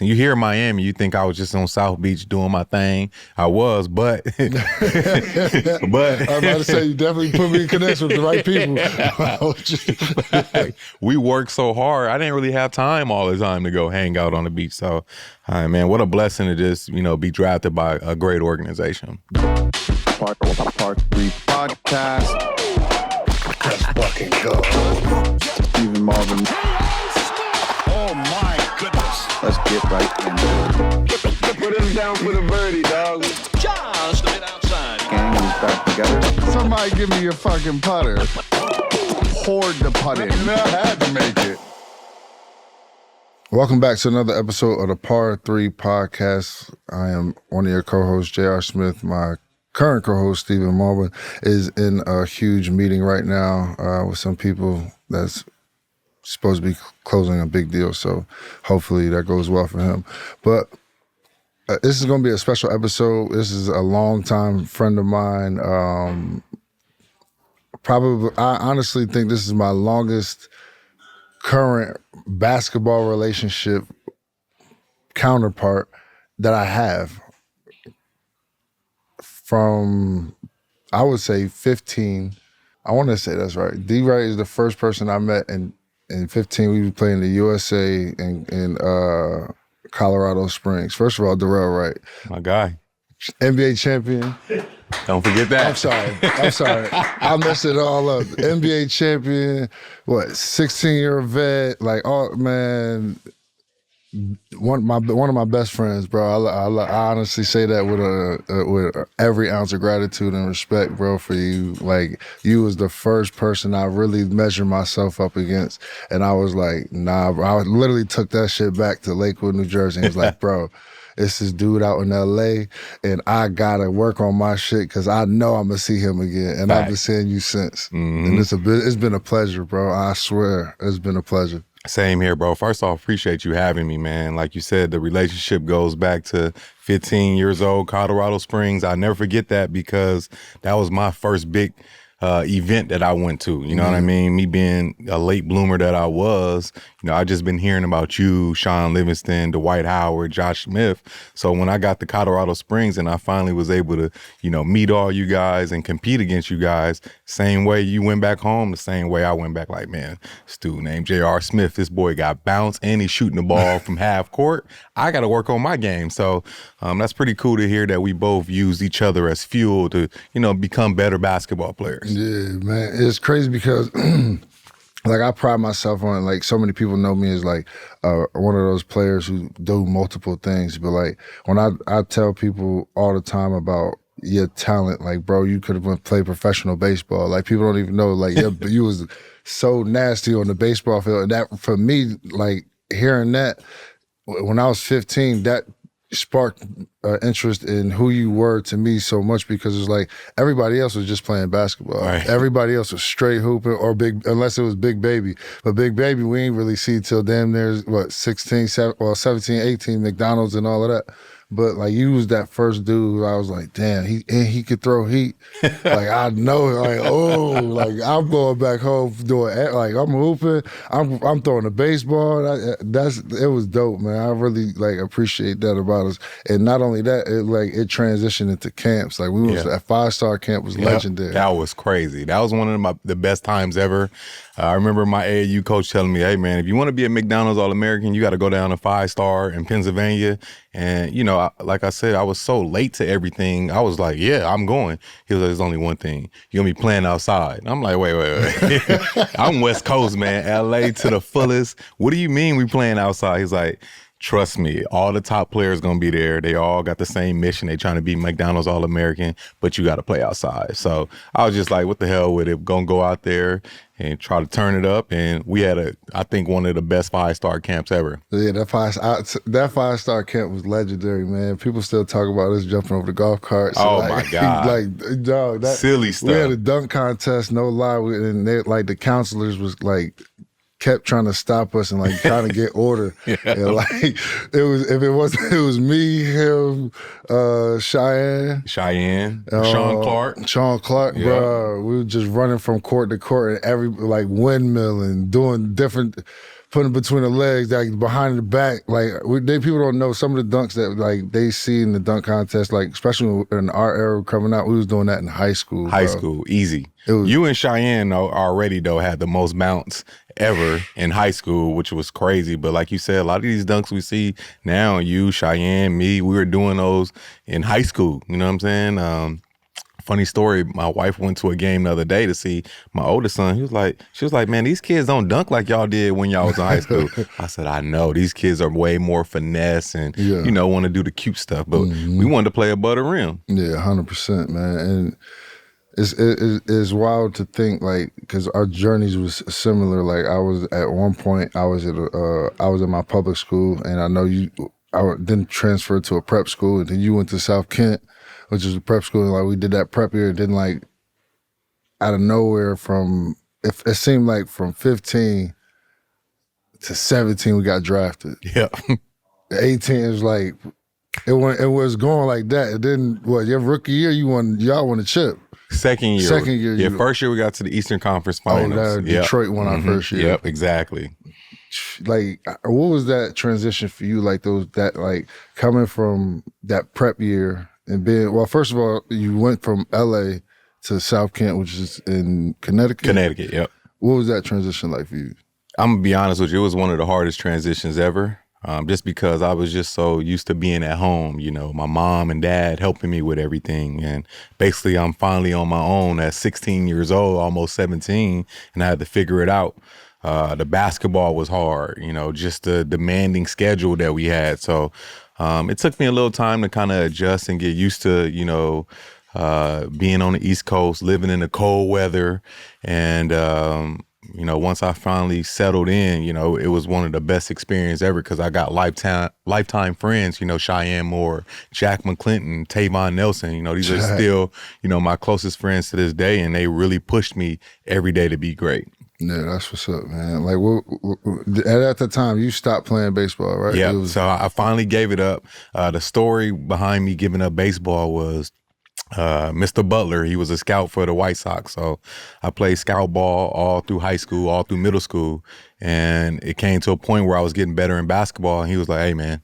You hear Miami, you think I was just on South Beach doing my thing. I was, but I'm about to say, you definitely put me in connection with the right people. We worked so hard. I didn't really have time all the time to go hang out on the beach. So, man, what a blessing to just, be drafted by a great organization. Part 3 podcast. Let's fucking go. Stephen Malbon. Oh my goodness. Let's get right into it. Put him down for the birdie, dog. Just a bit outside. Gang is back together. Somebody give me your fucking putter. Hoard the putting. I had to make it. Welcome back to another episode of the Part 3 podcast. I am one of your co-hosts, J.R. Smith. My current co-host, Stephen Malbon, is in a huge meeting right now with some people that's supposed to be closing a big deal. So hopefully that goes well for him. But this is going to be a special episode. This is a longtime friend of mine. I honestly think this is my longest current basketball relationship counterpart that I have. From, I would say 15. I want to say that's right. D. Wright is the first person I met in 15. We were playing the USA in Colorado Springs. First of all, Dorrell Wright. My guy. NBA champion. Don't forget that. I'm sorry. I messed it all up. NBA champion, 16-year vet, one of my best friends, bro. I honestly say that with every ounce of gratitude and respect, bro, for you. Like, you was the first person I really measured myself up against, and I was like, nah, bro. I literally took that shit back to Lakewood, New Jersey, and was like, bro, it's this dude out in LA, and I gotta work on my shit because I know I'm gonna see him again, and I've been seeing you since. Mm-hmm. And it's been a pleasure, bro. I swear, it's been a pleasure. Same here, bro. First off, appreciate you having me, man. Like you said, the relationship goes back to 15 years old, Colorado Springs. I'll never forget that because that was my first big event that I went to. You know what I mean? Me being a late bloomer that I was, I just been hearing about you, Sean Livingston, Dwight Howard, Josh Smith. So when I got to Colorado Springs and I finally was able to, meet all you guys and compete against you guys, same way you went back home, the same way I went back. Like, man, this dude named J.R. Smith, this boy got bounced and he's shooting the ball from half court. I got to work on my game. So that's pretty cool to hear that we both use each other as fuel to, become better basketball players. Yeah, man. It's crazy because I pride myself on, like, so many people know me as like one of those players who do multiple things. But like, when I tell people all the time about your talent, like, bro, you could have played professional baseball. Like, people don't even know, like, you was so nasty on the baseball field. And that, for me, like, hearing that when I was 15, that sparked interest in who you were to me so much, because it's like everybody else was just playing basketball. Right. Everybody else was straight hooping or unless it was Big Baby. But Big Baby, we ain't really see till damn near 17, 18, McDonald's and all of that. But like, you was that first dude I was like, damn, he could throw heat. Like, I know, like, oh, like, I'm going back home doing, like, I'm hooping, I'm throwing the baseball. It was dope, man. I really like appreciate that about us. And not only that, it transitioned into camps. Like, we was that 5-star camp was legendary. That was crazy. That was one of the best times ever. I remember my AAU coach telling me, hey, man, if you want to be a McDonald's All-American, you got to go down to 5-star in Pennsylvania. And, like I said, I was so late to everything. I was like, yeah, I'm going. He was like, there's only one thing. You're going to be playing outside. And I'm like, wait. I'm West Coast, man, LA to the fullest. What do you mean we playing outside? He's like, trust me, all the top players going to be there. They all got the same mission. They trying to be McDonald's All-American, but you got to play outside. So I was just like, what the hell with it? Going to go out there and try to turn it up. And we had I think one of the best 5-star camps ever. Yeah, that 5-star camp was legendary, man. People still talk about us jumping over the golf carts. Oh, my God. Like, dog, that silly stuff. We had a dunk contest, no lie. And the counselors was like, kept trying to stop us and like trying to get order. And like, it was me, him, Cheyenne, Sean Clark, bro. We were just running from court to court and every like windmill and doing different putting it between the legs, like behind the back. Like people don't know some of the dunks that like they see in the dunk contest. Like especially in our era coming out, we was doing that in high school. High bro. school, easy. was- You and Cheyenne already though had the most bounce ever in high school, which was crazy. But like you said, a lot of these dunks we see now, you, Cheyenne, me, we were doing those in high school. You know what I'm saying? Funny story, my wife went to a game the other day to see my oldest son. She was like, man, these kids don't dunk like y'all did when y'all was in high school. I said, I know. These kids are way more finesse and, you know, want to do the cute stuff. But we wanted to play above the rim. Yeah, 100%, man. And it's wild to think, like, because our journeys was similar. Like, I was at one point, I was in my public school, and I know I then transferred to a prep school, and then you went to South Kent, which is a prep school. And, like, we did that prep year, and then, like, out of nowhere, it seemed like from 15 to 17, we got drafted. Yeah. 18 is like, it was going like that. And then, your rookie year, y'all won a chip. Second year. Yeah, first year we got to the Eastern Conference Finals. Detroit won our first year. Yep, exactly. Like, what was that transition for you? Like coming from that prep year and being, first of all, you went from LA to South Kent, which is in Connecticut. Connecticut, yep. What was that transition like for you? I'm gonna be honest with you, it was one of the hardest transitions ever. Just because I was just so used to being at home, you know, my mom and dad helping me with everything. And basically I'm finally on my own at 16 years old, almost 17, and I had to figure it out. The basketball was hard, you know, just the demanding schedule that we had. So it took me a little time to kind of adjust and get used to, you know, being on the East Coast, living in the cold weather. And, you know, once I finally settled in, you know, it was one of the best experiences ever because I got lifetime friends, you know, Cheyenne Moore, Jack McClinton, Tavon Nelson, you know, these are still, you know, my closest friends to this day, and they really pushed me every day to be great. Yeah, that's what's up, man. Like, at the time, you stopped playing baseball, right? Yeah, so I finally gave it up. The story behind me giving up baseball was Mr. Butler, he was a scout for the White Sox. So I played scout ball all through high school, all through middle school. And it came to a point where I was getting better in basketball. And he was like, hey, man,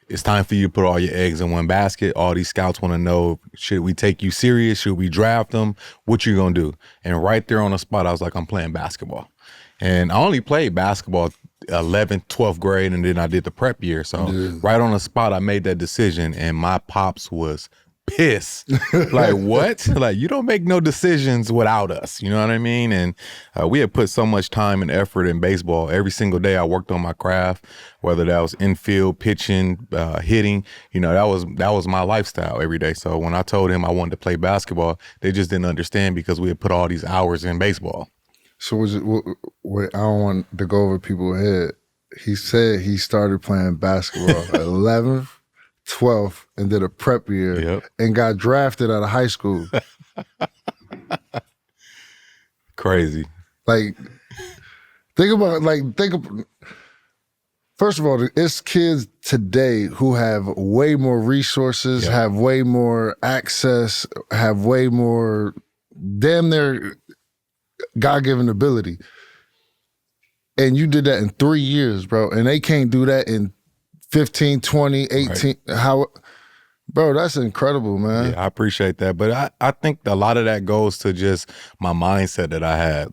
it's time for you to put all your eggs in one basket. All these scouts want to know, should we take you serious? Should we draft them? What you going to do? And right there on the spot, I was like, I'm playing basketball. And I only played basketball 11th, 12th grade, and then I did the prep year. So right on the spot, I made that decision, and my pops was pissed. Like, what? Like, you don't make no decisions without us. You know what I mean? And we had put so much time and effort in baseball. Every single day I worked on my craft, whether that was infield, pitching, hitting. You know, that was my lifestyle every day. So when I told him I wanted to play basketball, they just didn't understand because we had put all these hours in baseball. So was it, I don't want to go over people's head. He said he started playing basketball at 11th, 12th, and did a prep year and got drafted out of high school. Crazy. Like, first of all, it's kids today who have way more resources, have way more access, have way more damn near God-given ability. And you did that in 3 years, bro. And they can't do that in 15, 20, 18. Right. Bro, that's incredible, man. Yeah, I appreciate that. But I think a lot of that goes to just my mindset that I had.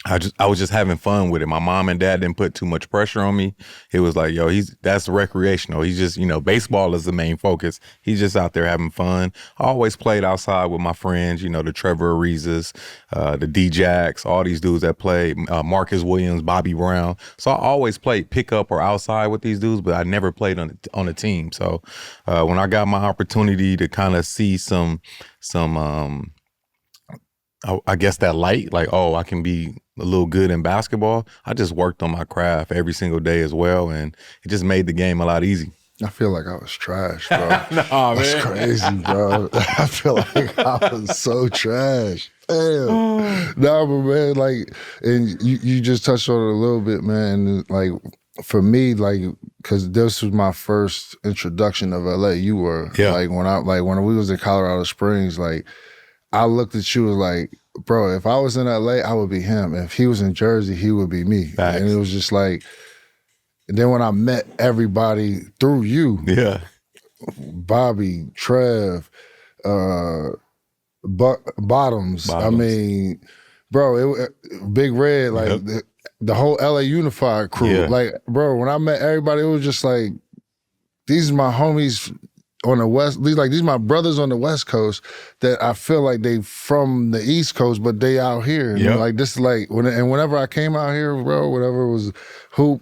I was just having fun with it. My mom and dad didn't put too much pressure on me. It was like, yo, that's recreational. He's just, you know, baseball is the main focus. He's just out there having fun. I always played outside with my friends, you know, the Trevor Arizas, the D-Jacks, all these dudes that played, Marcus Williams, Bobby Brown. So I always played pickup or outside with these dudes, but I never played on a team. So when I got my opportunity to kind of see some I guess that light, like, oh, I can be a little good in basketball. I just worked on my craft every single day as well, and it just made the game a lot easy. I feel like I was trash, bro. Nah, that's man. Crazy, bro. I feel like I was so trash. Damn. No, but man, like, and you just touched on it a little bit, man. Like, for me, like, because this was my first introduction of LA. You were like when we was in Colorado Springs, like, I looked at you as like, bro, if I was in LA, I would be him. If he was in Jersey, he would be me. Facts. And it was just like, And then when I met everybody through you, Yeah. Bobby, Trev, Bottoms. I mean, bro, Big Red, like the whole LA Unified crew. Yeah. Like, bro, when I met everybody, it was just like, these are my homies on the West. These are my brothers on the West Coast that I feel like they from the East Coast, but they out here. And like this is like whenever I came out here, bro, whatever it was, hoop,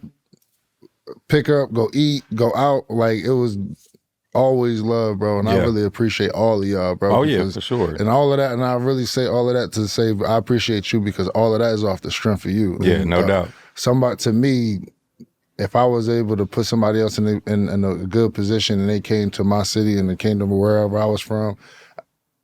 pick up, go eat, go out, like it was always love, bro. And I really appreciate all of y'all, bro. Oh, yeah, for sure. And all of that, and I really say all of that to say I appreciate you because all of that is off the strength of you. Yeah, and, no doubt. Somebody, to me, if I was able to put somebody else in a good position and they came to my city and they came to wherever I was from,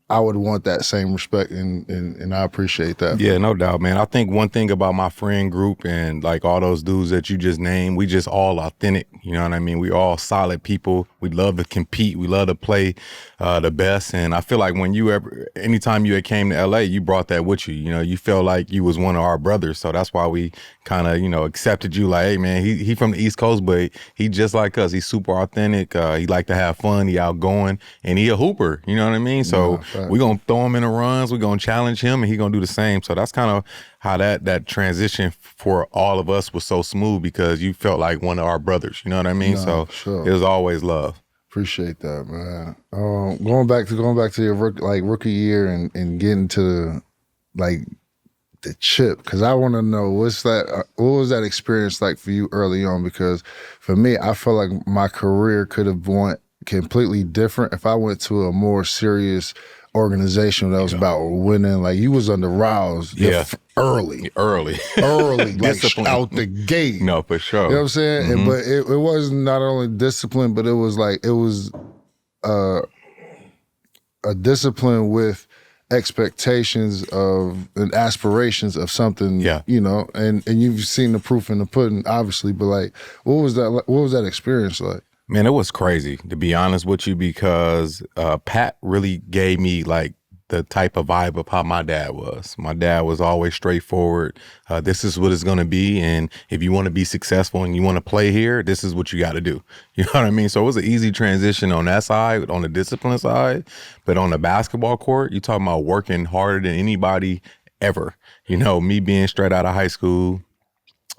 I would want that same respect, and I appreciate that. Yeah, no doubt, man. I think one thing about my friend group and like all those dudes that you just named, we just all authentic. You know what I mean? We all solid people. We love to compete. We love to play the best. And I feel like anytime you came to LA, you brought that with you. You know, you felt like you was one of our brothers. So that's why we kind of, accepted you like, hey, man, he from the East Coast, but he just like us. He's super authentic. He like to have fun. He outgoing, and he a hooper. You know what I mean? So we're going to throw him in the runs. We're going to challenge him, and he going to do the same. So that's kind of how that transition for all of us was so smooth because you felt like one of our brothers. You know what I mean? It was always love. Appreciate that, man. Going back to your rookie year and getting to like the chip, because I want to know what was that experience like for you early on? Because for me, I feel like my career could have went completely different if I went to a more serious organization that was about winning. Like you was on the rouse early, like out the gate. No, for sure. You know what I'm saying? Mm-hmm. But it wasn't not only discipline, but it was a discipline with expectations of and aspirations of something. And you've seen the proof in the pudding, obviously. But like, what was that experience like? Man, it was crazy, to be honest with you, because Pat really gave me like the type of vibe of how my dad was. My dad was always straightforward. This is what it's going to be. And if you want to be successful and you want to play here, this is what you got to do. You know what I mean? So it was an easy transition on that side, on the discipline side. But on the basketball court, you're talking about working harder than anybody ever. Me being straight out of high school,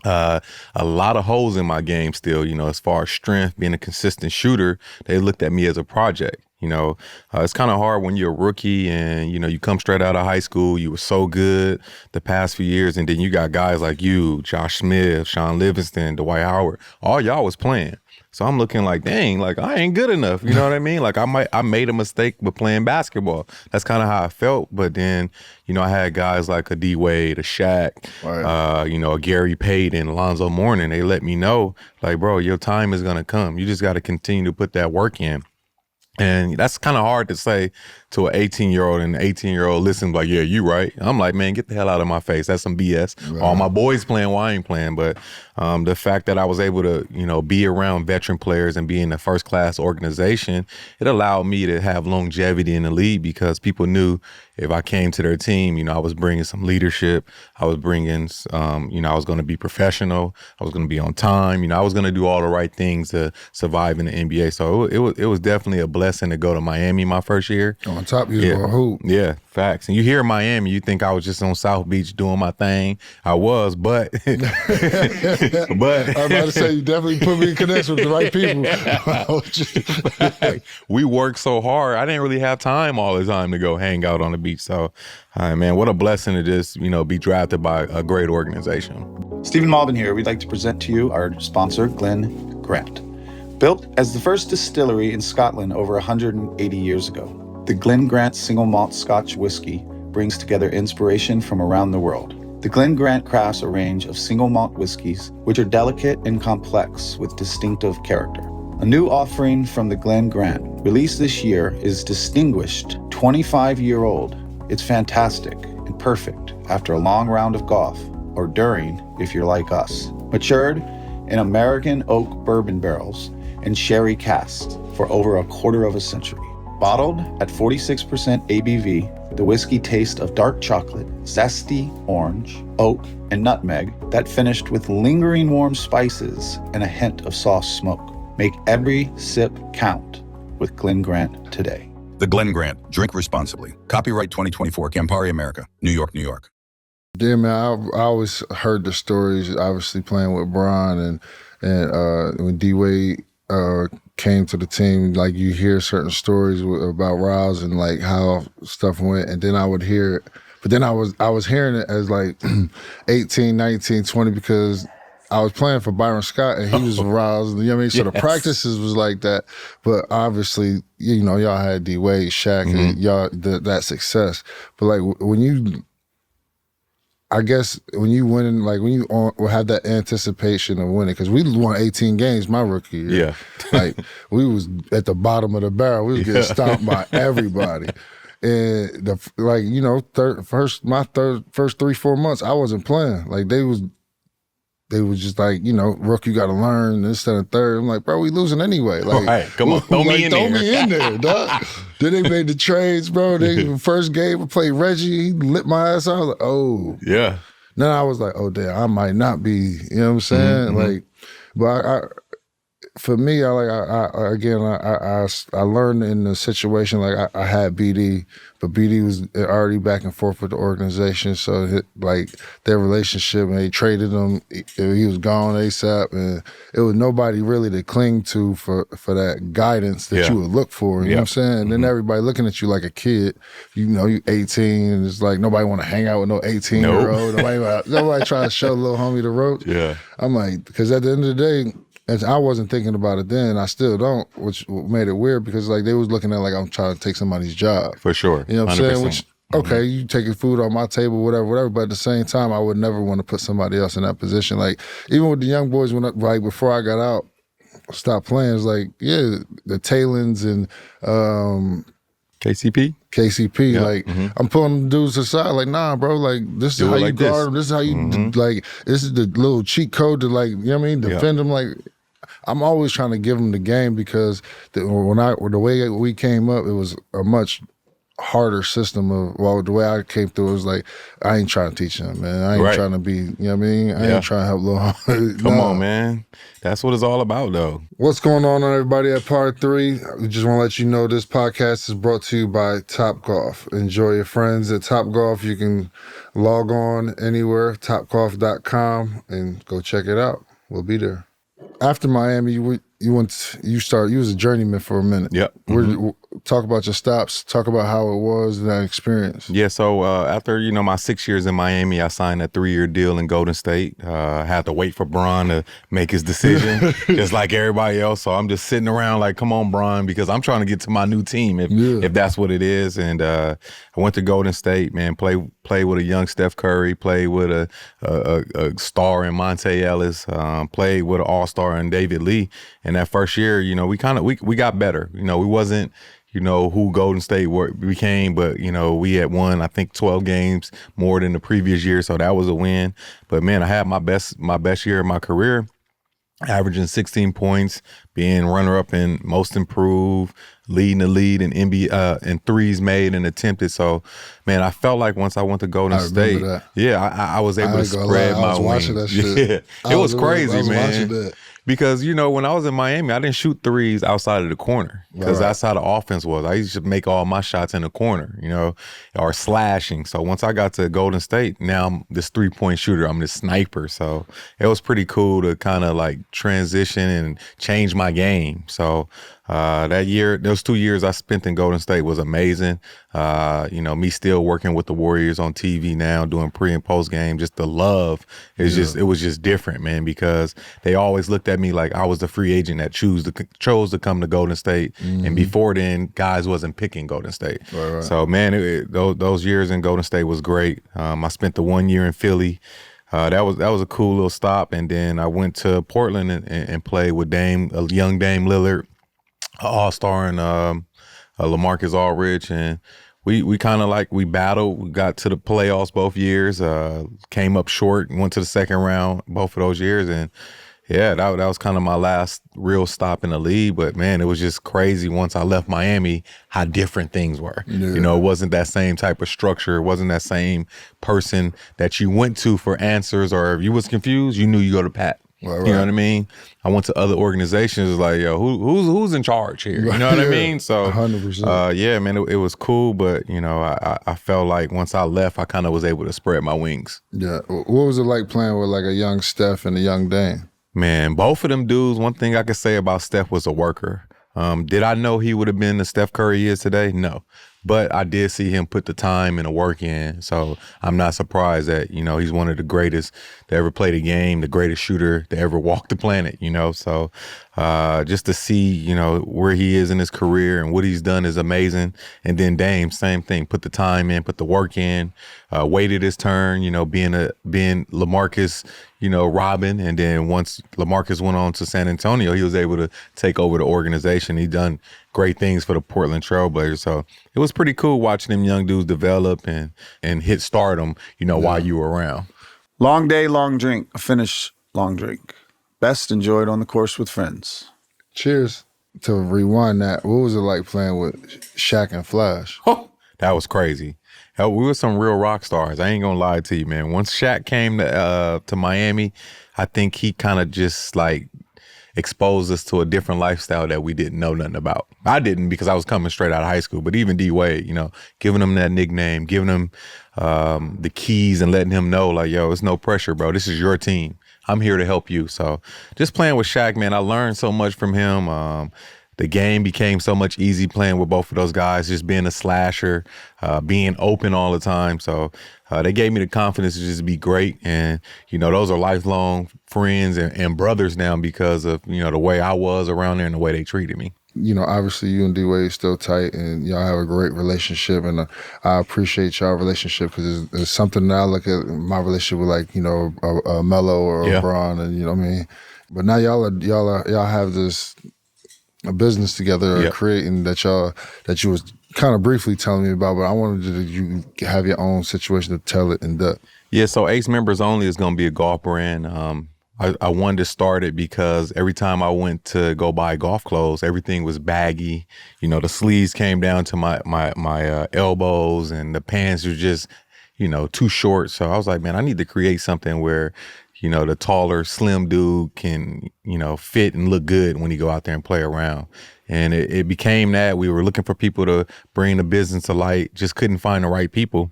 a lot of holes in my game still, as far as strength, being a consistent shooter, they looked at me as a project. It's kind of hard when you're a rookie and, you come straight out of high school. You were so good the past few years. And then you got guys like you, Josh Smith, Sean Livingston, Dwight Howard. All y'all was playing. So I'm looking like, dang, like I ain't good enough. You know what I mean? Like I made a mistake with playing basketball. That's kind of how I felt. But then, I had guys like a D Wade, a Shaq, a Gary Payton, Alonzo Mourning. They let me know, like, bro, your time is gonna come. You just got to continue to put that work in. And that's kind of hard to say to an 18-year-old, and the 18-year-old listens like, yeah, you right. I'm like, man, get the hell out of my face. That's some BS. Right. All my boys playing, well, I ain't playing. But the fact that I was able to, be around veteran players and be in a first-class organization, it allowed me to have longevity in the league because people knew if I came to their team, I was bringing some leadership. I was bringing, I was going to be professional. I was going to be on time. I was going to do all the right things to survive in the NBA. So it was definitely a blessing to go to Miami my first year. On top, you was going hoop. Yeah, facts. And you hear Miami, you think I was just on South Beach doing my thing. I was, but I was about to say, you definitely put me in connection with the right people. We worked so hard. I didn't really have time all the time to go hang out on the beach. So, man, what a blessing to just, be drafted by a great organization. Stephen Malbon here. We'd like to present to you our sponsor, Glen Grant. Built as the first distillery in Scotland over 180 years ago, the Glen Grant single malt Scotch whiskey brings together inspiration from around the world. The Glen Grant crafts a range of single malt whiskeys, which are delicate and complex with distinctive character. A new offering from the Glen Grant, released this year, is distinguished 25-year-old. It's fantastic and perfect after a long round of golf, or during if you're like us. Matured in American oak bourbon barrels and sherry casks for over a quarter of a century. Bottled at 46% ABV The whiskey tastes of dark chocolate, zesty orange, oak, and nutmeg that finished with lingering warm spices and a hint of soft smoke. Make every sip count with Glen Grant today. The Glen Grant. Drink responsibly. Copyright 2024. Campari America. New York, New York. Yeah, man, I always heard the stories, obviously playing with Bron and when D Wade came to the team, like you hear certain stories about Rouse and like how stuff went, and then I would hear it. But then I was hearing it as like 18, 19, 20 because I was playing for Byron Scott and he was Rouse, you know what I mean? So the practices was like that. But obviously, you know, y'all had D Wade, Shaq, and y'all that success. But like when you, I guess when you win, like when you have that anticipation of winning, because we won 18 games my rookie year. Yeah. Like we was at the bottom of the barrel. We was getting stomped by everybody. And first 3-4 months, I wasn't playing. Like they was just like, you know, Rook, you got to learn this, that, and third. I'm like, bro, we losing anyway. Like, right, come on, throw me in there, dog. Then they made the trades, bro. The first game, I played Reggie. He lit my ass out. I was like, oh. Yeah. Then I was like, oh, damn, I might not be. You know what I'm saying? Like, but for me, I learned in the situation, like I had BD, but BD was already back and forth with the organization. So like their relationship, and they traded him. He was gone ASAP, and it was nobody really to cling to for that guidance that you would look for. You know what I'm saying? And then everybody looking at you like a kid. You know, you 18, and it's like nobody want to hang out with no 18-year-old. Nobody trying to show little homie the ropes. Yeah. I'm like, because at the end of the day, and I wasn't thinking about it then. I still don't, which made it weird because like they was looking at like I'm trying to take somebody's job. For sure. You know what I'm 100%. saying? Which, okay, you taking food on my table, whatever. But at the same time, I would never want to put somebody else in that position. Like even with the young boys, before I got out, stopped playing, it's like, yeah, the Talons and KCP? KCP, like I'm pulling dudes aside, like, nah, bro, like this is how you guard them. This is how you like. This is the little cheat code to, like, you know what I mean, defend them. Like I'm always trying to give them the game because the way we came up, it was a much harder system of, the way I came through, it was like, I ain't trying to teach them, man. I ain't trying to be, you know what I mean? I ain't trying to help little Come on, man. That's what it's all about, though. What's going on, everybody, at Part 3? We just want to let you know this podcast is brought to you by Topgolf. Enjoy your friends at Topgolf. You can log on anywhere, topgolf.com, and go check it out. We'll be there. After Miami, you was a journeyman for a minute. Yep. Talk about your stops. Talk about how it was, that experience. Yeah, so after, my 6 years in Miami, I signed a 3-year deal in Golden State. I had to wait for Bron to make his decision, just like everybody else. So I'm just sitting around like, come on, Bron, because I'm trying to get to my new team, if that's what it is. And I went to Golden State, man, play with a young Steph Curry, play with a star in Monte Ellis, played with an all-star in David Lee. And that first year, we got better. We wasn't, who Golden State became, but, we had won, I think, 12 games more than the previous year. So that was a win. But man, I had my best year of my career, averaging 16 points, being runner-up in most improved, leading the lead in NBA, in threes made and attempted. So, man, I felt like once I went to Golden State, I was able to spread my wings. That shit. Yeah, it was crazy, I was man. watching that. Because, when I was in Miami, I didn't shoot threes outside of the corner because that's how the offense was. I used to make all my shots in the corner, or slashing. So once I got to Golden State, now I'm this three-point shooter. I'm this sniper. So it was pretty cool to kind of like transition and change my game. So those 2 years I spent in Golden State was amazing. Me still working with the Warriors on TV now, doing pre and post game, just the love is it was just different, man, because they always looked at me like I was the free agent that chose to come to Golden State. And before then, guys wasn't picking Golden State. Right. So, man, those years in Golden State was great. I spent the 1 year in Philly. That was a cool little stop. And then I went to Portland and played with young Dame Lillard, all-star, and LaMarcus Aldridge. And we kind of we battled. We got to the playoffs both years, came up short, went to the second round both of those years. And Yeah, that was kind of my last real stop in the league. But man, it was just crazy once I left Miami how different things were. Yeah. You know, it wasn't that same type of structure. It wasn't that same person that you went to for answers, or if you was confused, you knew you go to Pat. Right. You know what I mean? I went to other organizations like, yo, who's in charge here? You know what I mean? So 100%. yeah, man, it was cool, but you know, I felt like once I left, I kind of was able to spread my wings. Yeah. What was it like playing with like a young Steph and a young Dame? Man, both of them dudes, one thing I could say about Steph was a worker. Did I know he would have been the Steph Curry he is today? No. But I did see him put the time and the work in. So I'm not surprised that, you know, he's one of the greatest to ever play the game, the greatest shooter to ever walk the planet, you know. So just to see, you know, where he is in his career and what he's done is amazing. And then Dame, same thing, put the time in, put the work in, waited his turn, you know, being LaMarcus, you know, Robin. And then once LaMarcus went on to San Antonio, he was able to take over the organization. He done great things for the Portland Trailblazers. So it was pretty cool watching them young dudes develop and hit stardom, you know, while you were around. Long day, long drink. A finish, long drink. Best enjoyed on the course with friends. Cheers. To rewind that, what was it like playing with Shaq and Flash? Oh, that was crazy. Hell, we were some real rock stars. I ain't gonna lie to you, man. Once Shaq came to Miami, I think he kind of just like exposed us to a different lifestyle that we didn't know nothing about. I didn't because I was coming straight out of high school, but even D Wade, you know, giving him that nickname, giving him the keys and letting him know like, yo, it's no pressure, bro. This is your team. I'm here to help you. So just playing with Shaq, man, I learned so much from him. The game became so much easy playing with both of those guys, just being a slasher, being open all the time. So they gave me the confidence to just be great. And, you know, those are lifelong friends and brothers now because of, you know, the way I was around there and the way they treated me. You know, obviously you and D-Wade still tight and y'all have a great relationship, and I appreciate y'all relationship because it's something that I look at my relationship with, like, you know, a Melo or a Bron, and you know what I mean? But now y'all have this a business together creating that you was kind of briefly telling me about, but I wanted you to have your own situation to tell it in depth. Yeah, so Ace Members Only is going to be a golf brand. I wanted to start it because every time I went to go buy golf clothes, everything was baggy. You know, the sleeves came down to my elbows and the pants were just, you know, too short. So I was like, man, I need to create something where, you know, the taller, slim dude can, you know, fit and look good when he go out there and play around. And it became that. We were looking for people to bring the business to light, just couldn't find the right people.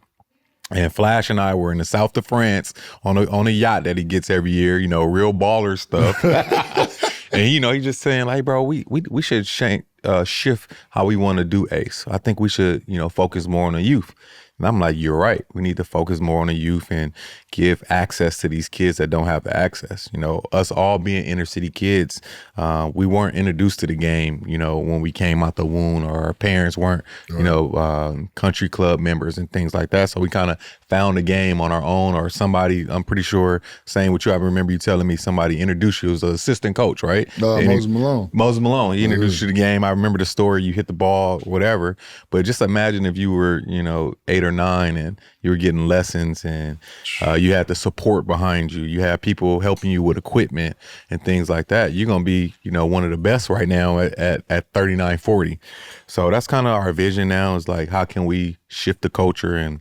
And Flash and I were in the south of France on a yacht that he gets every year, you know, real baller stuff. And, you know, he's just saying, like, bro, we should shift how we want to do Ace. I think we should, you know, focus more on the youth. And I'm like, you're right. We need to focus more on the youth and give access to these kids that don't have the access. You know, us all being inner city kids, we weren't introduced to the game, you know, when we came out the womb, or our parents weren't, you know, country club members and things like that. So we kind of found the game on our own, or somebody, I'm pretty sure, saying what you, I remember you telling me somebody introduced you as an assistant coach, right? Moses Malone. Moses Malone, he introduced you to the game. I remember the story, you hit the ball, whatever. But just imagine if you were, you know, 8 or 9 and you were getting lessons and you had the support behind you. You had people helping you with equipment and things like that. You're going to be, you know, one of the best right now at 39, 40. So that's kind of our vision now, is like, how can we shift the culture and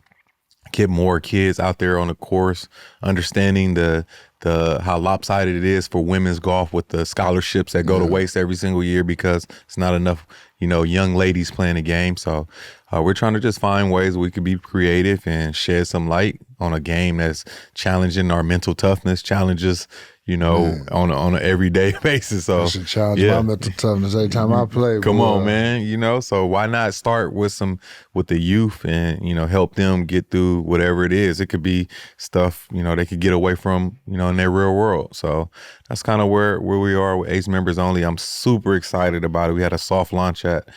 get more kids out there on the course, understanding the how lopsided it is for women's golf with the scholarships that go to waste every single year because it's not enough, you know, young ladies playing the game. So we're trying to just find ways we could be creative and shed some light on a game that's challenging our mental toughness, challenges, you know, on an everyday basis. So I should challenge my mental toughness every time I play. Come on, man. You know, so why not start with the youth and, you know, help them get through whatever it is. It could be stuff, you know, they could get away from, you know, in their real world. So that's kind of where we are with Ace Members Only. I'm super excited about it. We had a soft launch at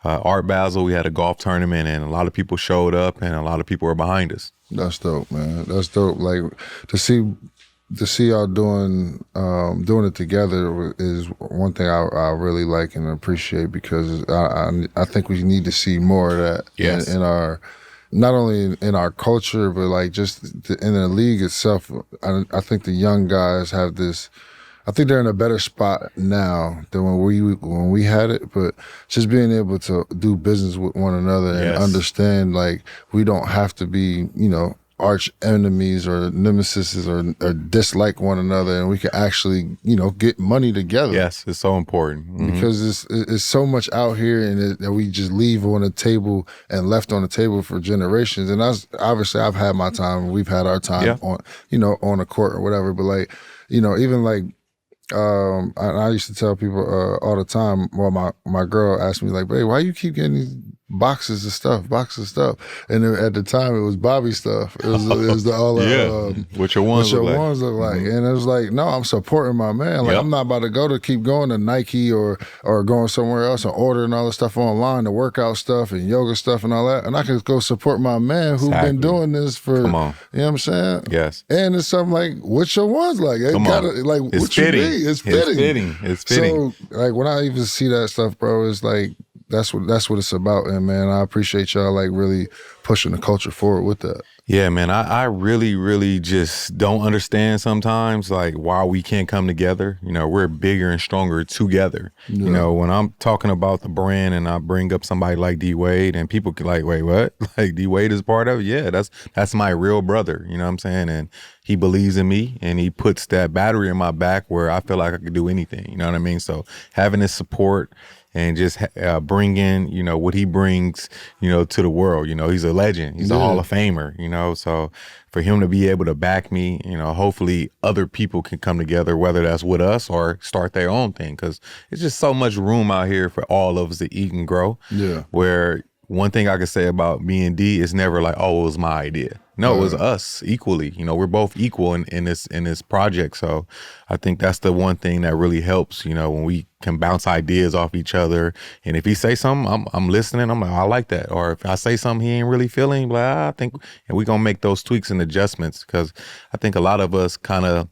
Art Basel. We had a golf tournament and a lot of people showed up and a lot of people were behind us. That's dope, man. That's dope. Like, to see y'all doing it together is one thing I really like and appreciate, because I think we need to see more of that in our, not only in our culture, but like just in the league itself. I think the young guys have this I think they're in a better spot now than when we had it. But just being able to do business with one another and understand, like, we don't have to be, arch enemies or nemesis or dislike one another, and we can actually, get money together. Yes, it's so important. Mm-hmm. Because it's so much out here and that we just leave on the table and left on the table for generations. And obviously I've had my time, we've had our time on, on the court or whatever. But like, even like, I used to tell people all the time. Well, my girl asked me like, "Babe, why you keep getting these boxes of stuff?" And then at the time, it was Bobby stuff. It was the all what your ones look like. And it was like, no, I'm supporting my man. Like I'm not about to keep going to Nike or going somewhere else and ordering all the stuff online, the workout stuff and yoga stuff and all that. And I can go support my man who's been doing this for. Come on. You know what I'm saying? Yes. And it's something like, what your ones like? It's what fitting. You need? It's fitting. So like when I even see that stuff, bro, it's like that's what it's about. And man, I appreciate y'all like really pushing the culture forward with that. Yeah, man, I really, really just don't understand sometimes like why we can't come together. We're bigger and stronger together. Yeah. When I'm talking about the brand and I bring up somebody like D Wade and people can like, wait, what? Like D Wade is part of it? Yeah, that's my real brother. You know what I'm saying? And he believes in me and he puts that battery in my back where I feel like I could do anything. You know what I mean? So having his support and just bring in, what he brings, to the world. He's a legend. He's a Hall of Famer, So for him to be able to back me, hopefully other people can come together, whether that's with us or start their own thing. Because it's just so much room out here for all of us to eat and grow. Yeah. Where one thing I could say about me and D is never like, oh, it was my idea. No, it was us equally. We're both equal in this project. So I think that's the one thing that really helps, when we can bounce ideas off each other. And if he say something, I'm listening. I'm like, I like that. Or if I say something he ain't really feeling, like, I think, and we're going to make those tweaks and adjustments. Because I think a lot of us kind of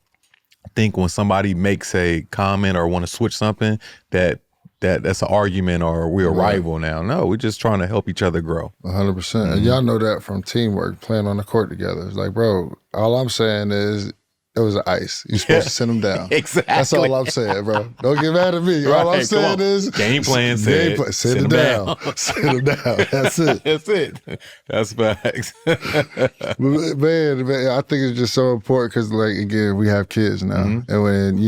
think when somebody makes a comment or want to switch something that's an argument or we're a rival now. No, we're just trying to help each other grow. 100%. Mm-hmm. And y'all know that from teamwork, playing on the court together. It's like, bro, all I'm saying is it was ice. You're supposed to send them down. Exactly. That's all I'm saying, bro. Don't get mad at me. All I'm saying is game plan send them down. Send them down. That's it. That's it. That's facts. man, I think it's just so important because, like, again, we have kids now. Mm-hmm. And when,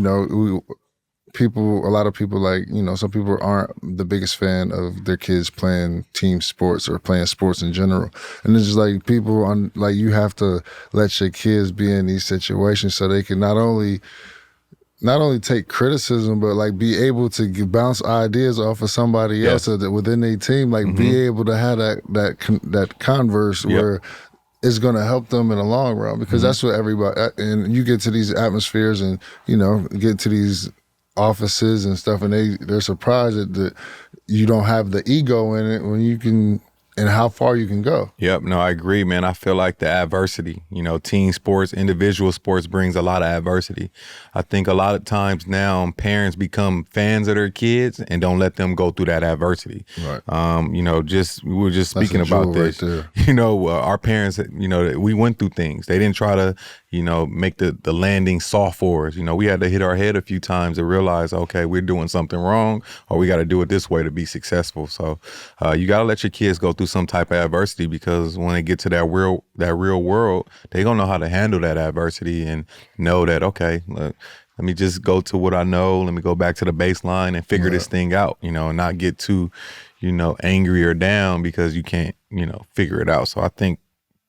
a lot of people like, some people aren't the biggest fan of their kids playing team sports or playing sports in general. And it's just like you have to let your kids be in these situations so they can not only take criticism, but like be able to bounce ideas off of somebody else within their team, like be able to have that converse where it's going to help them in the long run because that's what everybody, and you get to these atmospheres and, get to these offices and stuff, and they're surprised that you don't have the ego in it when you can, and how far you can go. Yep, no, I agree, man. I feel like the adversity, team sports, individual sports brings a lot of adversity. I think a lot of times now parents become fans of their kids and don't let them go through that adversity. Right. We were just speaking about this. Right our parents, we went through things. They didn't try to, make the landing soft for us. We had to hit our head a few times to realize, okay, we're doing something wrong, or we got to do it this way to be successful. So you got to let your kids go through some type of adversity because when they get to that real world, they gonna know how to handle that adversity and know that, okay, look, let me just go to what I know. Let me go back to the baseline and figure this thing out, and not get too, angry or down because you can't, figure it out. So I think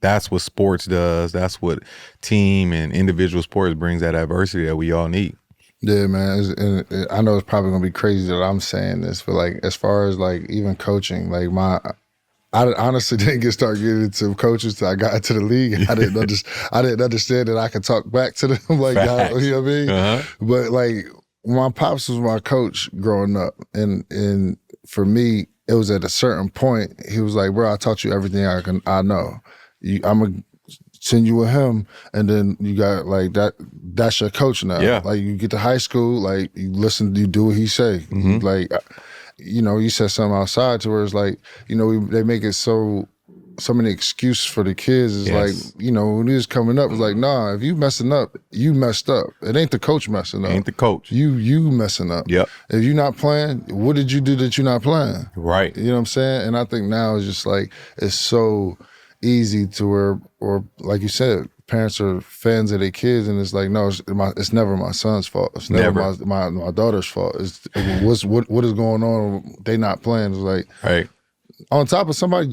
that's what sports does. That's what team and individual sports brings, that adversity that we all need. Yeah, man. I know it's probably gonna be crazy that I'm saying this, but like as far as like even coaching, like I honestly didn't start getting into coaches till I got into the league. I didn't understand that I could talk back to them, like, you know what I mean? Uh-huh. But like my pops was my coach growing up, and for me, it was at a certain point he was like, "Bro, I taught you everything I know. I'm gonna send you with him, and then you got like that. That's your coach now. Yeah. Like you get to high school, like you listen, you do what he say, like." You said something outside to where it's like, they make it so so many excuses for the kids. It's Yes. like, you know, when he was coming up, it's like, nah, if you messing up, you messed up. It ain't the coach messing up. Ain't the coach. You messing up. Yep. If you're not playing, what did you do that you're not playing? Right. You know what I'm saying? And I think now it's just like, it's so easy to where, or like you said, parents are fans of their kids, and it's like, no, it's never my son's fault. It's never my daughter's fault. It's what is going on? They not playing. It's like, Right. on top of somebody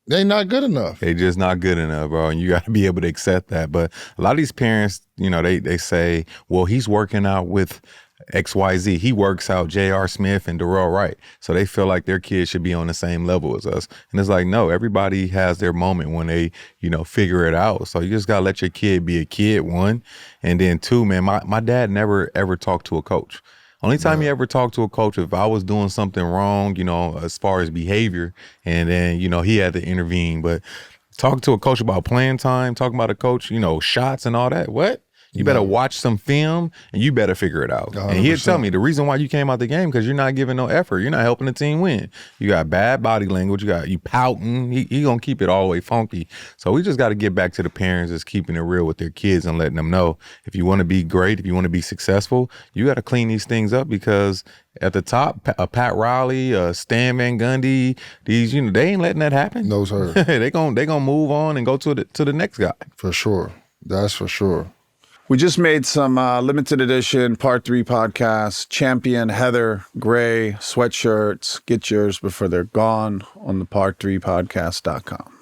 they not good enough. They just not good enough, bro. And you got to be able to accept that. But a lot of these parents, you know, they say, well, he's working out with XYZ. He works out J.R. Smith and Dorrell Wright. So they feel like their kids should be on the same level as us. And it's like, no, everybody has their moment when they, you know, figure it out. So you just got to let your kid be a kid, one. And then two, man, my dad never, ever talked to a coach. Only time he ever talked to a coach if I was doing something wrong, you know, as far as behavior, and then, you know, he had to intervene. But talking to a coach about playing time, talking about a coach, you know, shots and all that, what? You better watch some film and you better figure it out. 100%. And he'll tell me the reason why you came out the game because you're not giving no effort. You're not helping the team win. You got bad body language. You pouting. He gonna keep it all the way funky. So we just got to get back to the parents that's keeping it real with their kids and letting them know if you want to be great, if you want to be successful, you got to clean these things up because at the top, Pat Riley, Stan Van Gundy, these, you know, they ain't letting that happen. No, sir. they gonna move on and go to the next guy. For sure. That's for sure. We just made some limited edition Part 3 podcast, Champion Heather Gray sweatshirts. Get yours before they're gone on the part3podcast.com.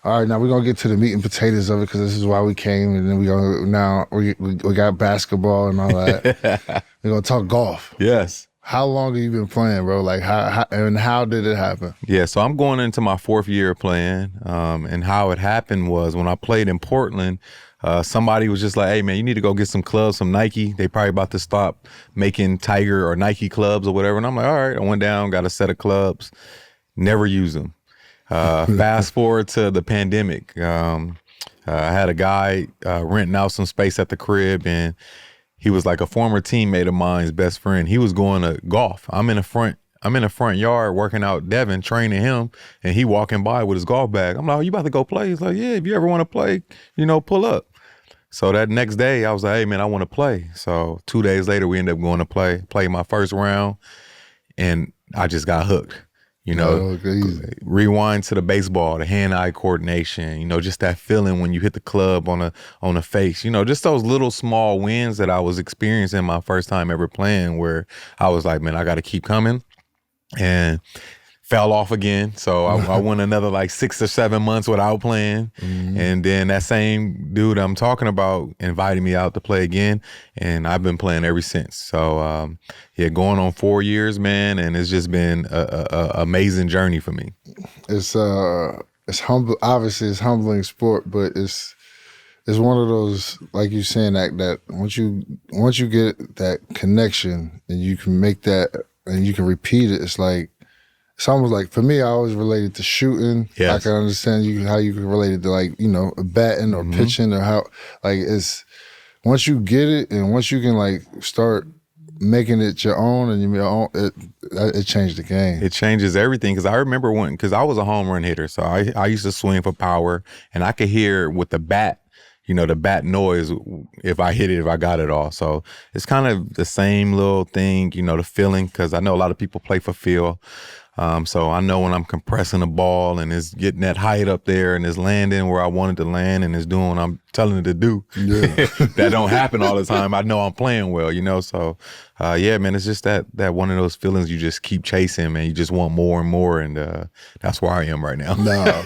All right, now we're gonna get to the meat and potatoes of it because this is why we came, and then we got basketball and all that. We're gonna talk golf. Yes. How long have you been playing, bro? Like how did it happen? Yeah, so I'm going into my 4th year playing, and how it happened was when I played in Portland, somebody was just like, hey, man, you need to go get some clubs, some Nike. They probably about to stop making Tiger or Nike clubs or whatever. And I'm like, all right. I went down, got a set of clubs, never use them. Fast forward to the pandemic. I had a guy renting out some space at the crib, and he was like a former teammate of mine's best friend. He was going to golf. I'm in the front yard working out Devin, training him, and he walking by with his golf bag. I'm like, oh, you about to go play? He's like, yeah, if you ever want to play, you know, pull up. So that next day, I was like, hey, man, I want to play. So 2 days later, we ended up going to play my first round, and I just got hooked. You know, rewind to the baseball, the hand-eye coordination, you know, just that feeling when you hit the club on the face, you know, just those little small wins that I was experiencing my first time ever playing where I was like, man, I got to keep coming, and fell off again. So I went another like 6 or 7 months without playing. Mm-hmm. And then that same dude I'm talking about invited me out to play again. And I've been playing ever since. So yeah, going on 4 years, man. And it's just been a amazing journey for me. It's humble. Obviously it's humbling sport, but it's one of those, like you saying, that once you get that connection and you can make that and you can repeat it, it's almost like, for me, I always related to shooting. Yes. I can understand how you can relate it to, like, you know, batting or pitching, or how, like, it's, once you get it and once you can, like, start making it your own and your own, it changed the game. It changes everything. Because I remember because I was a home run hitter, so I used to swing for power, and I could hear with the bat, you know, the bat noise if I hit it, if I got it all. So it's kind of the same little thing, you know, the feeling, because I know a lot of people play for feel. So I know when I'm compressing the ball and it's getting that height up there and it's landing where I want it to land and it's doing what I'm telling it to do. Yeah. That don't happen all the time. I know I'm playing well, you know? So, yeah, man, it's just that one of those feelings you just keep chasing, man. You just want more and more, and that's where I am right now. Nah,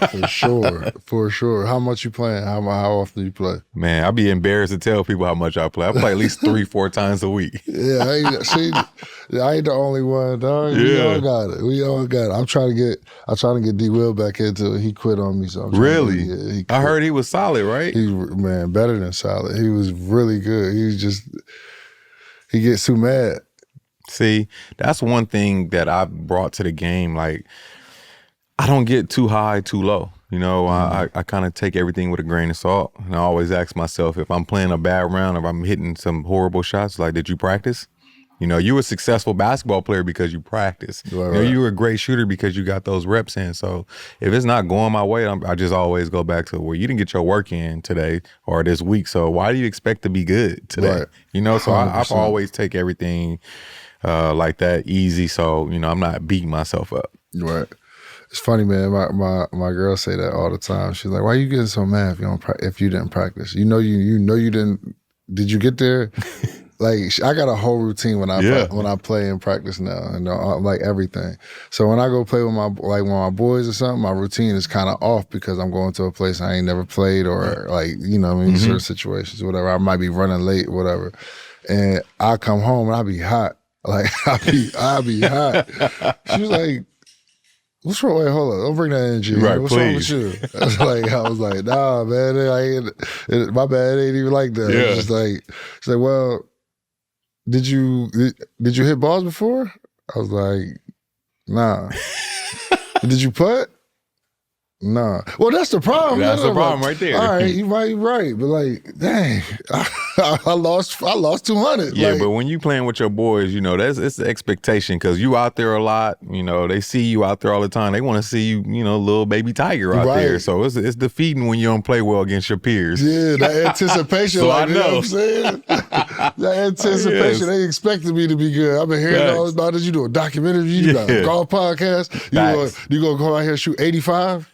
for sure. How much you playing? How often you play? Man, I'd be embarrassed to tell people how much I play. I play at least 3-4 times a week. Yeah, I ain't the only one, dog. Yeah. We all got it. I'm trying to get D. Will back into it. He quit on me, so I'm really. I heard he was solid, right? Man, better than solid. He was really good. He gets too mad. See, that's one thing that I've brought to the game. Like, I don't get too high, too low. You know, I kind of take everything with a grain of salt. And I always ask myself, if I'm playing a bad round, if I'm hitting some horrible shots, like, did you practice? You a successful basketball player because you practice. Right. You were a great shooter because you got those reps in. So if it's not going my way, I just always go back to where you didn't get your work in today or this week. So why do you expect to be good today? Right. So I've always take everything like that easy. So, I'm not beating myself up. Right. It's funny, man. My girl say that all the time. She's like, "Why are you getting so mad if you didn't practice? You know you didn't. Did you get there?" Like I got a whole routine when I play and practice now, and like everything. So when I go play with my boys or something, my routine is kind of off because I'm going to a place I ain't never played or certain situations, whatever. I might be running late, whatever, and I come home and I be hot. Like I be hot. She was like, "What's wrong? Wait, hold on. Don't bring that energy. Right, What's wrong with you?" I was like, "Nah, man. My bad. It ain't even like that." Yeah. It's just like, she's like, "Well, did you hit balls before?" I was like, "Nah." "Did you putt?" "Nah." Well, that's the problem. That's the problem right there. All right, you might be right, but like, dang, I lost 200. Yeah, like, but when you playing with your boys, it's the expectation because you out there a lot. They see you out there all the time. They want to see you, little baby tiger out there. So it's defeating when you don't play well against your peers. Yeah, that anticipation. So like, I you know what know. I'm saying? That anticipation. Yes. They expected me to be good. I've been hearing all about it. You do a documentary. You got a golf podcast. You gonna go out here and shoot 85?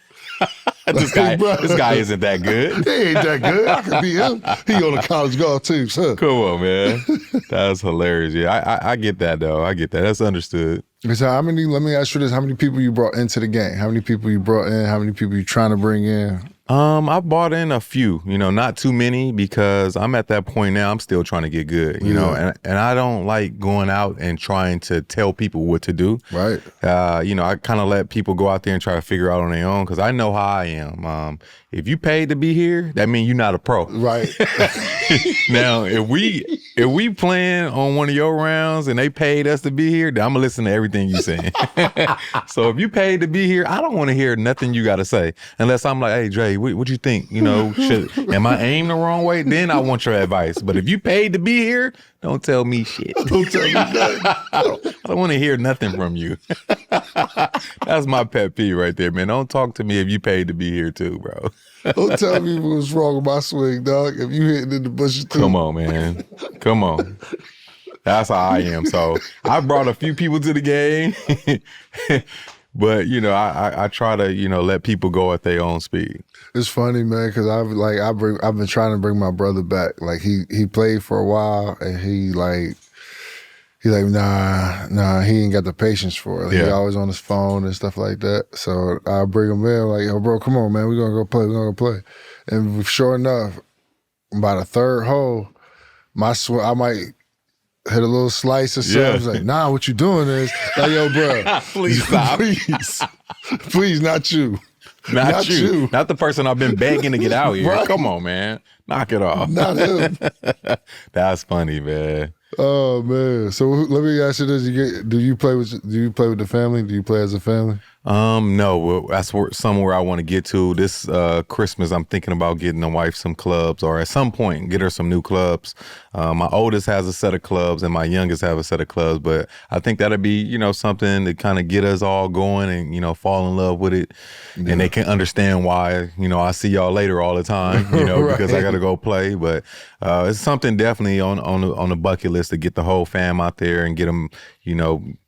This guy isn't that good. He ain't that good. I could be him. He on the college golf team, son. Come on, man. That's hilarious. Yeah, I get that, though. I get that. That's understood. So let me ask you this. How many people you brought into the game? How many people you brought in? How many people you trying to bring in? I bought in a few, not too many because I'm at that point now. I'm still trying to get good, and I don't like going out and trying to tell people what to do. Right. I kind of let people go out there and try to figure out on their own because I know how I am. If you paid to be here, that means you're not a pro. Right. Now, if we playing on one of your rounds and they paid us to be here, then I'm gonna listen to everything you saying. So if you paid to be here, I don't want to hear nothing you got to say unless I'm like, "Hey, Dre, what you think? Am I aimed the wrong way?" Then I want your advice. But if you paid to be here, don't tell me shit. Don't tell me nothing. I don't want to hear nothing from you. That's my pet peeve right there, man. Don't talk to me if you paid to be here too, bro. Don't tell me what's wrong with my swing, dog. If you hitting in the bushes too. Come on, man. Come on. That's how I am. So I brought a few people to the game. But I try to let people go at their own speed. It's funny, man, because I've been trying to bring my brother back. Like he played for a while, and he's like nah, he ain't got the patience for it. Like, He always on his phone and stuff like that. So I bring him in, like, "Yo, bro, come on, man, we're gonna go play. And sure enough, by the third hole, I might hit a little slice or something. Yeah. He's like, "Nah, what you doing is like, yo, bro, Please stop. please, not you." Not you. Not the person I've been begging to get out here. Right. Come on, man. Knock it off. Not him. That's funny, man. Oh man! So let me ask you this: Do you play with the family? Do you play as a family? No, that's somewhere I want to get to. This Christmas, I'm thinking about getting the wife some clubs, or at some point get her some new clubs. My oldest has a set of clubs, and my youngest have a set of clubs. But I think that'll be, something to kind of get us all going and fall in love with it, and they can understand why. I see y'all later all the time, Right. because I got to go play. But it's something definitely on the bucket list to get the whole fam out there and get them,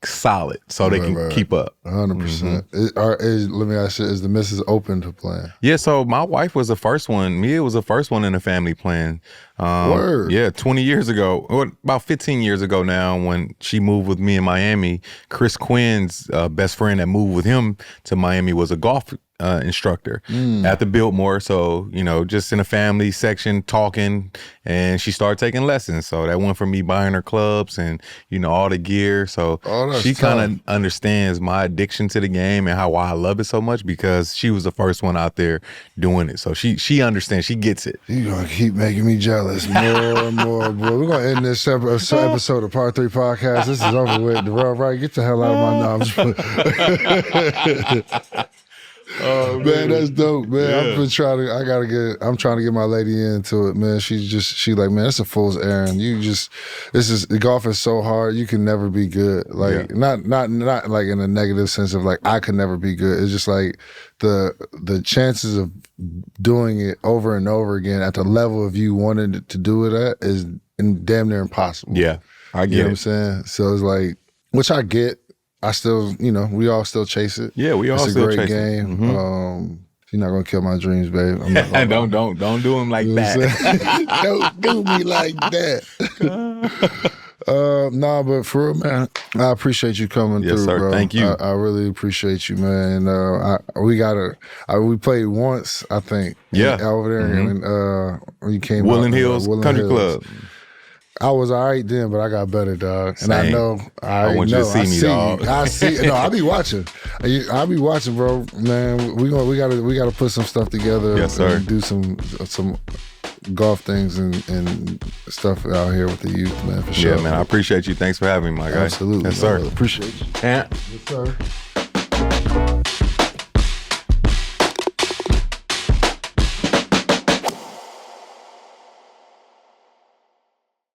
solid so they can keep up. 100%. Let me ask you: is the missus open to playing? Yeah, so my wife was the first one. Mia was the first one in the family playing. Word. Yeah, 20 years ago, or about 15 years ago now, when she moved with me in Miami, Chris Quinn's best friend that moved with him to Miami was a golf instructor at the Biltmore. So, just in a family section talking, and she started taking lessons. So that went from me buying her clubs and, all the gear. So she kind of understands my addiction to the game and how I love it so much because she was the first one out there doing it. So she understands, she gets it. You're going to keep making me jealous more and more, bro. We're going to end this episode of Part 3 Podcast. This is over with. Dorrell Wright, get the hell out of my knobs. Oh, Man, that's dope, man. Yeah. I'm trying to get my lady into it, man. She like, man, it's a fool's errand. Golf is so hard. You can never be good. Like, not like in a negative sense of like, I could never be good. It's just like the chances of doing it over and over again at the level of you wanting to do it at is damn near impossible. Yeah, I get You know it. what I'm saying? So it's like, which I get. I still, we all still chase it. Yeah, we all it's still a great chase it. game. Mm-hmm. You're not gonna kill my dreams, babe. I'm not gonna don't do him like You know what I'm that. saying? Don't do me like that. Nah, but for real, man, I appreciate you coming Yes, through, sir. bro. Thank you. I really appreciate you, man. We played once, I think. Yeah. Over there, and when you came Woodland out, Hills Woodland Country Hills. Club. I was all right then, but I got better, dog. And I Same. know, I want you to see me, dog. I see. No, I be watching. I be watching, bro. Man, we gotta put some stuff together. Yes, sir. And do some golf things and stuff out here with the youth, man. For sure. Yeah, man. I appreciate you. Thanks for having me, my guy. Absolutely, Yes, sir. Appreciate you. And Yes, sir.